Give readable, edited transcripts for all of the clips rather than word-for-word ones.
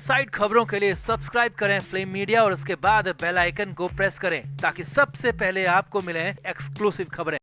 Side खबरों के लिए सब्सक्राइब करें फ्लेम मीडिया और उसके बाद बेल आइकन को प्रेस करें ताकि सबसे पहले आपको मिले एक्सक्लूसिव खबरें।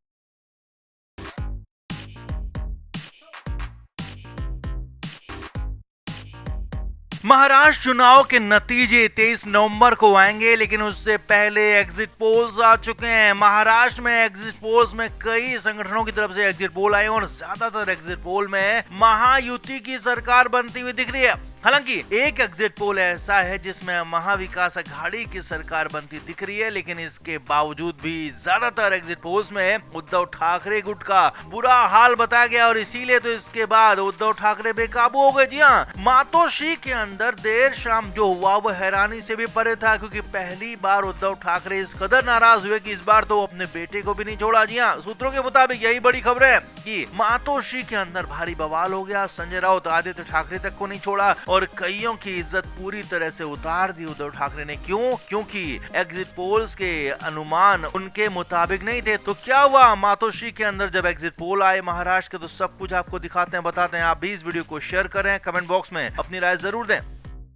महाराष्ट्र चुनाव के नतीजे 23 नवंबर को आएंगे, लेकिन उससे पहले एग्जिट पोल्स आ चुके हैं। महाराष्ट्र में एग्जिट पोल्स में कई संगठनों की तरफ से एग्जिट पोल आए और ज्यादातर एग्जिट पोल में महायुति की सरकार बनती हुई दिख रही है। हालांकि एक एग्जिट पोल ऐसा है जिसमें महाविकास अघाड़ी की सरकार बनती दिख रही है, लेकिन इसके बावजूद भी ज्यादातर एग्जिट पोल्स में उद्धव ठाकरे गुट का बुरा हाल बताया गया और इसीलिए तो इसके बाद उद्धव ठाकरे बेकाबू हो गए। जी हाँ, मातोश्री के अंदर देर शाम जो हुआ वो हैरानी से भी परे था, क्योंकि पहली बार उद्धव ठाकरे इस कदर नाराज हुए कि इस बार तो अपने बेटे को भी नहीं छोड़ा। जी हाँ, सूत्रों के मुताबिक यही बड़ी खबर है कि मातोश्री के अंदर भारी बवाल हो गया। संजय राउत आदित्य ठाकरे तक को नहीं छोड़ा और कईयों की इज्जत पूरी तरह से उतार दी उद्धव ठाकरे ने। क्यों? क्योंकि एग्जिट पोल्स के अनुमान उनके मुताबिक नहीं थे। तो क्या हुआ मातोश्री के अंदर जब एग्जिट पोल आए महाराष्ट्र के, तो सब कुछ आपको दिखाते हैं, बताते हैं। आप भी इस वीडियो को शेयर करें, कमेंट बॉक्स में अपनी राय जरूर दें।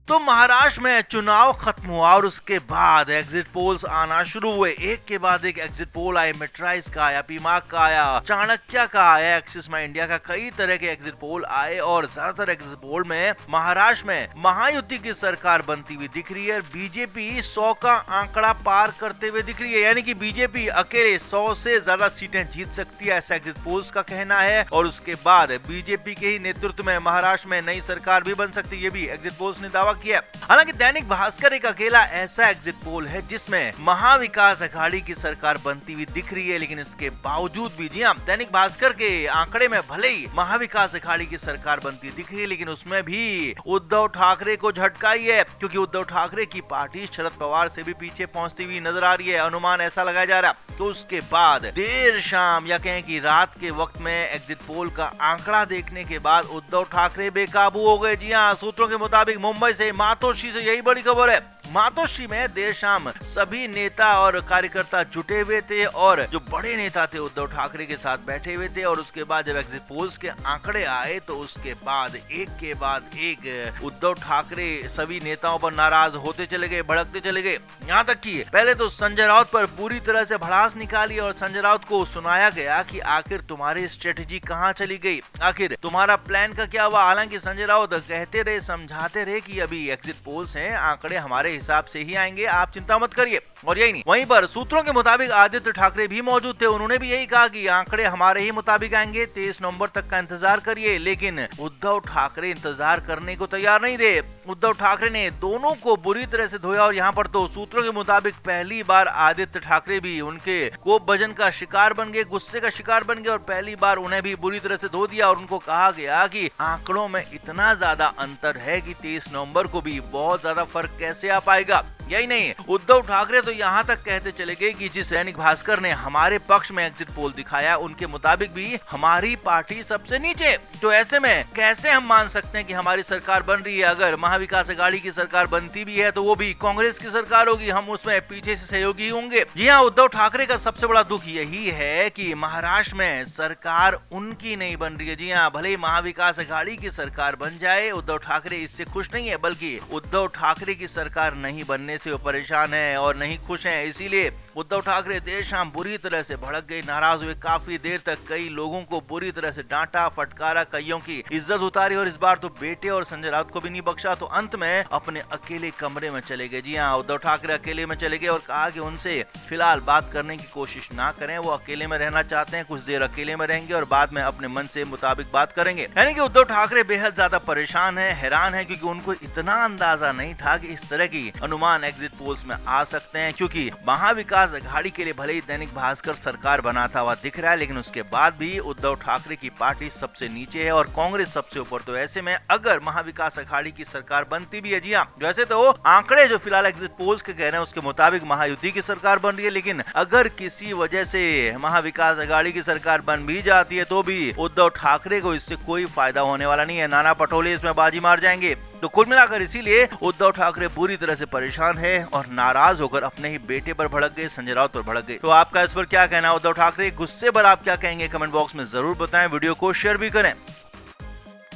तो महाराष्ट्र में चुनाव खत्म हुआ और उसके बाद एग्जिट पोल्स आना शुरू हुए। एक के बाद एक एग्जिट पोल आए। मेट्राइज का आया, पीमाक का आया, चाणक्य का आया, एक्सिस माई इंडिया का, कई तरह के एग्जिट पोल आए और ज्यादातर एग्जिट पोल में महाराष्ट्र में महायुति की सरकार बनती हुई दिख रही है। बीजेपी 100 का आंकड़ा पार करते हुए दिख रही है, यानी कि बीजेपी अकेले 100 से ज्यादा सीटें जीत सकती है, ऐसा एग्जिट पोल्स का कहना है। और उसके बाद बीजेपी के ही नेतृत्व में महाराष्ट्र में नई सरकार भी बन सकती है, ये भी एग्जिट पोल्स ने दावा किया। हालांकि दैनिक भास्कर एक अकेला ऐसा एग्जिट पोल है जिसमें महाविकास अघाड़ी की सरकार बनती हुई दिख रही है, लेकिन इसके बावजूद भी, जी हां, दैनिक भास्कर के आंकड़े में भले ही महाविकास अघाड़ी की सरकार बनती दिख रही है, लेकिन उसमें भी उद्धव ठाकरे को झटका ही है, क्योंकि उद्धव ठाकरे की पार्टी शरद पवार से भी पीछे पहुंचती हुई नजर आ रही है। अनुमान ऐसा लगाया जा रहा। तो उसके बाद देर शाम या कहें कि रात के वक्त में एग्जिट पोल का आंकड़ा देखने के बाद उद्धव ठाकरे बेकाबू हो गए। जी हाँ, सूत्रों के मुताबिक मुंबई से मातोश्री से यही बड़ी खबर है। मातोश्री में देर शाम सभी नेता और कार्यकर्ता जुटे हुए थे और जो बड़े नेता थे उद्धव ठाकरे के साथ बैठे हुए थे। और उसके बाद जब एग्जिट पोल्स के आंकड़े आए तो उसके बाद एक के बाद एक उद्धव ठाकरे सभी नेताओं पर नाराज होते चले गए, भड़कते चले गए। यहाँ तक कि पहले तो संजय राउत पर पूरी तरह से भड़ास निकाली और संजय राउत को सुनाया गया कि आखिर तुम्हारी स्ट्रेटेजी कहाँ चली गई, आखिर तुम्हारा प्लान का क्या हुआ। हालांकि संजय राउत कहते रहे, समझाते रहे कि अभी एग्जिट पोल्स हैं, आंकड़े हमारे हिसाब से ही आएंगे, आप चिंता मत करिए। और यही नहीं, वहीं पर सूत्रों के मुताबिक आदित्य ठाकरे भी मौजूद थे। उन्होंने भी यही कहा कि आंकड़े हमारे ही मुताबिक आएंगे, 23 नवंबर तक का इंतजार करिए। लेकिन उद्धव ठाकरे इंतजार करने को तैयार नहीं थे। उद्धव ठाकरे ने दोनों को बुरी तरह से धोया और यहाँ पर तो सूत्रों के मुताबिक पहली बार आदित्य ठाकरे भी उनके कोप भजन का शिकार बन गए, गुस्से का शिकार बन गए और पहली बार उन्हें भी बुरी तरह से धो दिया। और उनको कहा गया कि आंकड़ों में इतना ज्यादा अंतर है कि 23 नवंबर को भी बहुत ज्यादा फर्क कैसे आ पाएगा। यही नहीं, उद्धव ठाकरे तो यहाँ तक कहते चले गए कि जिस दैनिक भास्कर ने हमारे पक्ष में एग्जिट पोल दिखाया उनके मुताबिक भी हमारी पार्टी सबसे नीचे। तो ऐसे में कैसे हम मान सकते हैं कि हमारी सरकार बन रही है? अगर महाविकास अघाड़ी की सरकार बनती भी है तो वो भी कांग्रेस की सरकार होगी, हम उसमें पीछे से सहयोगी होंगे। जी हाँ, उद्धव ठाकरे का सबसे बड़ा दुख यही है कि महाराष्ट्र में सरकार उनकी नहीं बन रही है। जी हाँ, भले ही महाविकास अघाड़ी की सरकार बन जाए, उद्धव ठाकरे इससे खुश नहीं है, बल्कि उद्धव ठाकरे की सरकार नहीं बनने से वो परेशान है और नहीं खुश हैं। इसीलिए उद्धव ठाकरे देर शाम बुरी तरह से भड़क गए, नाराज हुए। काफी देर तक कई लोगों को बुरी तरह से डांटा, फटकारा, कईयों की इज्जत उतारी और इस बार तो बेटे और संजय राउत को भी नहीं बख्शा। तो अंत में अपने अकेले कमरे में चले गए। जी हाँ, उद्धव ठाकरे अकेले में चले गए और कहा कि उनसे फिलहाल बात करने की कोशिश ना करें, वो अकेले में रहना चाहते हैं, कुछ देर अकेले में रहेंगे और बाद में अपने मन से मुताबिक बात करेंगे। यानी कि उद्धव ठाकरे बेहद ज्यादा परेशान है, हैरान है, क्योंकि उनको इतना अंदाजा नहीं था कि इस तरह की अनुमान एग्जिट पोल्स में आ सकते हैं। क्योंकि महाविकास अघाड़ी के लिए भले ही दैनिक भास्कर सरकार बनाता हुआ दिख रहा है, लेकिन उसके बाद भी उद्धव ठाकरे की पार्टी सबसे नीचे है और कांग्रेस सबसे ऊपर। तो ऐसे में अगर महाविकास अघाड़ी की सरकार बनती भी है, जी हाँ, वैसे तो आंकड़े जो फिलहाल एग्जिट पोल्स के कह रहे हैं उसके मुताबिक महायुति की सरकार बन रही है, लेकिन अगर किसी वजह से महाविकास अघाड़ी की सरकार बन भी जाती है तो भी उद्धव ठाकरे को इससे कोई फायदा होने वाला नहीं है। नाना पटोले इसमें बाजी मार जाएंगे। तो कुल मिलाकर इसीलिए उद्धव ठाकरे बुरी तरह से परेशान है और नाराज होकर अपने ही बेटे पर भड़क गए, संजय राउत पर भड़क गए। तो आपका इस पर क्या कहना है? उद्धव ठाकरे गुस्से पर आप क्या कहेंगे? कमेंट बॉक्स में जरूर बताएं। वीडियो को शेयर भी करें।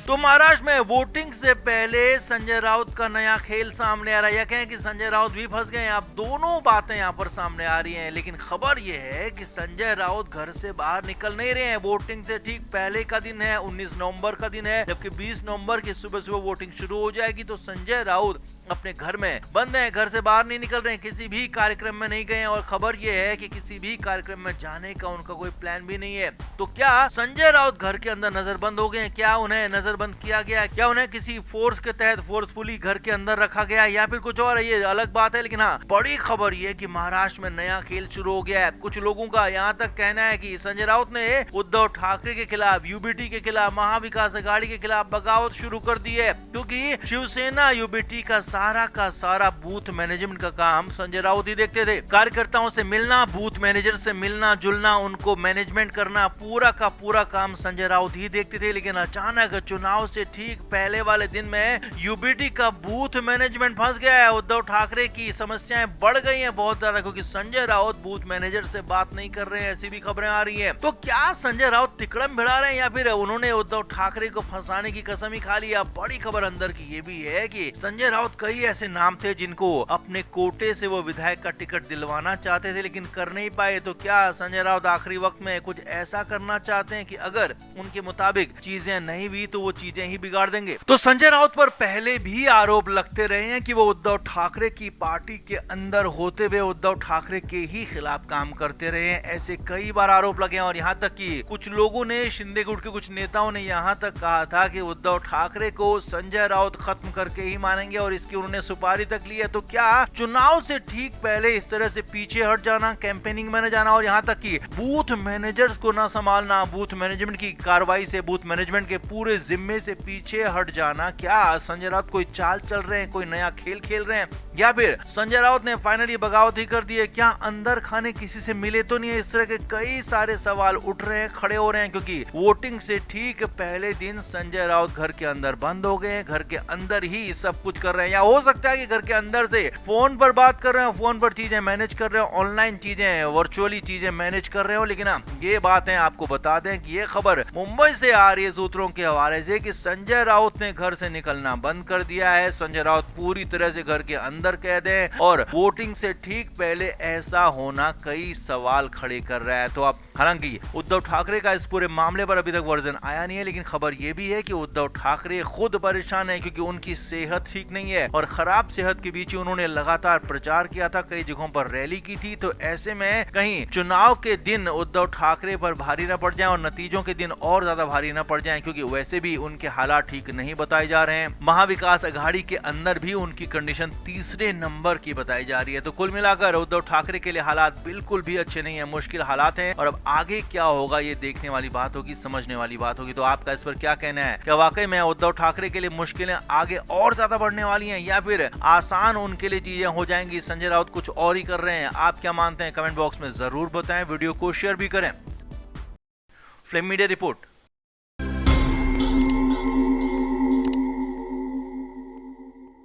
तो महाराष्ट्र में वोटिंग से पहले संजय राउत का नया खेल सामने आ रहा है, या कहें कि संजय राउत भी फंस गए। अब दोनों बातें यहाँ पर सामने आ रही हैं, लेकिन खबर यह है कि संजय राउत घर से बाहर निकल नहीं रहे हैं। वोटिंग से ठीक पहले का दिन है, 19 नवंबर का दिन है, जबकि 20 नवंबर की सुबह सुबह वोटिंग शुरू हो जाएगी। तो संजय राउत अपने घर में बंद हैं, घर से बाहर नहीं निकल रहे हैं, किसी भी कार्यक्रम में नहीं गए, और खबर यह है कि किसी भी कार्यक्रम में जाने का उनका कोई प्लान भी नहीं है। तो क्या संजय राउत घर के अंदर नजरबंद हो गए हैं? क्या उन्हें नजरबंद किया गया है? क्या उन्हें किसी फोर्स के तहत फोर्सफुली घर के अंदर रखा गया है, या फिर कुछ और है? ये अलग बात है, लेकिन हाँ, बड़ी खबर ये कि महाराष्ट्र में नया खेल शुरू हो गया है। कुछ लोगों का यहाँ तक कहना है कि संजय राउत ने उद्धव ठाकरे के खिलाफ, यूबीटी के खिलाफ, महाविकास अघाड़ी के खिलाफ बगावत शुरू कर दी है, क्योंकि शिवसेना यूबीटी का सारा बूथ मैनेजमेंट का काम संजय राउत ही देखते थे। कार्यकर्ताओं से मिलना, बूथ मैनेजर से मिलना जुलना, उनको मैनेजमेंट करना, पूरा का पूरा काम संजय राउत ही देखते थे। लेकिन अचानक चुनाव से ठीक पहले वाले दिन में यूबीटी का बूथ मैनेजमेंट फंस गया है। उद्धव ठाकरे की समस्याएं बढ़ गई हैं बहुत ज्यादा, क्योंकि संजय राउत बूथ मैनेजर से बात नहीं कर रहे हैं, ऐसी भी खबरें आ रही हैं। तो क्या संजय राउत तिकड़म भिड़ा रहे हैं, या फिर उन्होंने उद्धव ठाकरे को फंसाने की कसम ही खा ली? अब बड़ी खबर अंदर की ये भी है कि संजय राउत कई ऐसे नाम थे जिनको अपने कोटे से वो विधायक का टिकट दिलवाना चाहते थे, लेकिन कर नहीं पाए। तो क्या संजय राउत आखिरी वक्त में कुछ ऐसा करना चाहते हैं कि अगर उनके मुताबिक चीजें नहीं हुई तो वो चीजें ही बिगाड़ देंगे? तो संजय राउत पर पहले भी आरोप लगते रहे हैं कि वो उद्धव ठाकरे की पार्टी के अंदर होते हुए उद्धव ठाकरे के ही खिलाफ काम करते रहे हैं। ऐसे कई बार आरोप लगे, और यहाँ तक कि कुछ लोगों ने, शिंदे गुट के कुछ नेताओं ने यहाँ तक कहा था कि उद्धव ठाकरे को संजय राउत खत्म करके ही मानेंगे, और इसकी उन्होंने सुपारी तक ली है। तो क्या चुनाव से ठीक पहले इस तरह से पीछे हट जाना, कैंपेनिंग में न जाना, और यहाँ तक कि बूथ मैनेजर्स को न संभालना, बूथ मैनेजमेंट की कार्रवाई से, बूथ मैनेजमेंट के पूरे जिम्मे से पीछे हट जाना, क्या संजय राउत कोई चाल चल रहे हैं, कोई नया खेल खेल रहे हैं, या फिर संजय राउत ने फाइनली बगावत ही कर दी है? क्या अंदर खाने किसी से मिले तो नहीं है? इस तरह के कई सारे सवाल उठ रहे हैं, खड़े हो रहे हैं, क्योंकि वोटिंग से ठीक पहले दिन संजय राउत घर के अंदर बंद हो गए, घर के अंदर ही सब कुछ कर रहे हैं, या हो सकता है कि घर के अंदर से फोन पर बात कर रहे हो, फोन पर चीजें मैनेज कर रहे हो, ऑनलाइन चीजें, वर्चुअली चीजें मैनेज कर रहे हो। लेकिन ये बातें आपको बता दें कि ये खबर मुंबई से आ रही है सूत्रों के हवाले से कि संजय राउत ने घर से निकलना बंद कर दिया है। संजय राउत पूरी तरह से घर के अंदर कैद है, और वोटिंग से ठीक पहले ऐसा होना कई सवाल खड़े कर रहा है। तो आप, हालांकि उद्धव ठाकरे का इस पूरे मामले पर अभी तक वर्जन आया नहीं है, लेकिन खबर यह भी है कि उद्धव ठाकरे खुद परेशान है, क्योंकि उनकी सेहत ठीक नहीं है, और खराब सेहत के बीच उन्होंने लगातार प्रचार किया था, कई जगहों पर रैली की थी। तो ऐसे में कहीं चुनाव के दिन उद्धव ठाकरे पर भारी न पड़ जाए, और नतीजों के दिन और ज्यादा भारी न पड़ जाए, क्योंकि वैसे भी उनके हालात ठीक नहीं बताए जा रहे हैं। महाविकास अघाड़ी के अंदर भी उनकी कंडीशन तीसरे नंबर की बताई जा रही है। तो कुल मिलाकर उद्धव ठाकरे के लिए हालात बिल्कुल भी अच्छे नहीं है, मुश्किल हालात हैं, और अब आगे क्या होगा ये देखने वाली बात होगी, समझने वाली बात होगी। तो आपका इस पर क्या कहना है? क्या वाकई में उद्धव ठाकरे के लिए मुश्किलें आगे और ज्यादा बढ़ने वाली हैं, या फिर आसान उनके लिए चीजें हो जाएंगी? संजय राउत कुछ और ही कर रहे हैं? आप क्या मानते हैं? कमेंट बॉक्स में जरूर बताएं, वीडियो को शेयर भी करें। Flame media report.